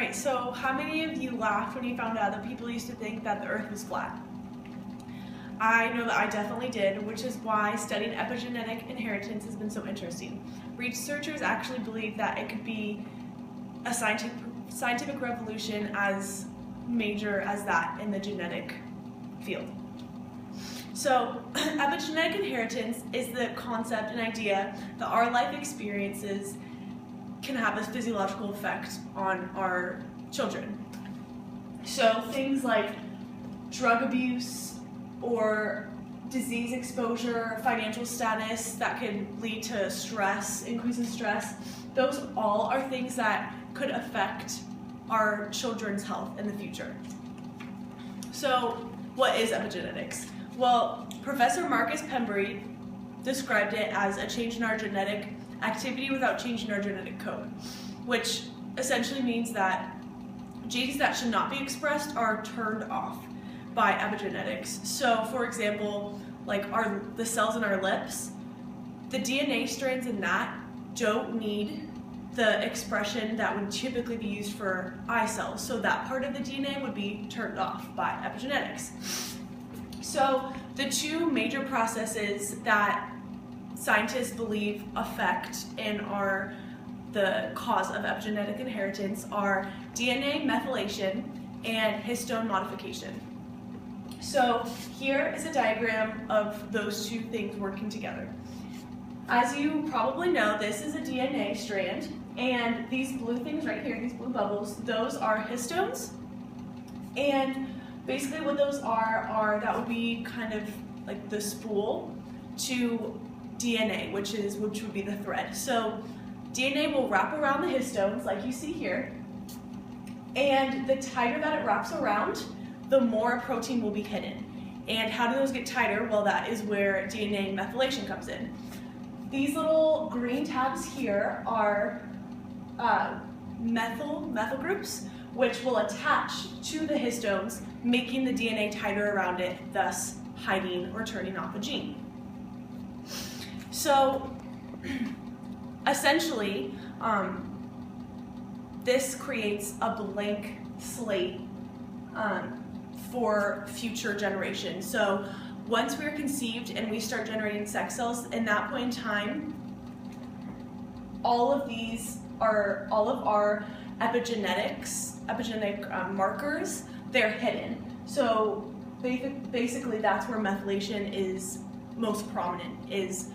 Alright, so how many of you laughed when you found out that people used to think that the earth was flat? I know that I definitely did, which is why studying epigenetic inheritance has been so interesting. Researchers actually believe that it could be a scientific revolution as major as that in the genetic field. So, epigenetic inheritance is the concept and idea that our life experiences can have a physiological effect on our children. So things like drug abuse or disease exposure, financial status that can lead to stress, increase in stress, those all are things that could affect our children's health in the future. So what is epigenetics? Well, Professor Marcus Pembury described it as a change in our genetic activity without changing our genetic code, which essentially means that genes that should not be expressed are turned off by epigenetics. So, for example, like the cells in our lips, the DNA strands in that don't need the expression that would typically be used for eye cells. So that part of the DNA would be turned off by epigenetics. So the two major processes that scientists believe affect and are the cause of epigenetic inheritance are DNA methylation and histone modification. So here is a diagram of those two things working together. As you probably know, this is a DNA strand, and these blue things right here, these blue bubbles, those are histones. And basically what those are that would be kind of like the spool to DNA, which would be the thread. So DNA will wrap around the histones like you see here, and the tighter that it wraps around, the more protein will be hidden. And how do those get tighter? Well, that is where DNA methylation comes in. These little green tabs here are methyl groups, which will attach to the histones, making the DNA tighter around it, thus hiding or turning off a gene. So essentially, this creates a blank slate for future generations. So once we're conceived and we start generating sex cells, in that point in time, all of our epigenetic markers, they're hidden. So basically that's where methylation is most prominent, is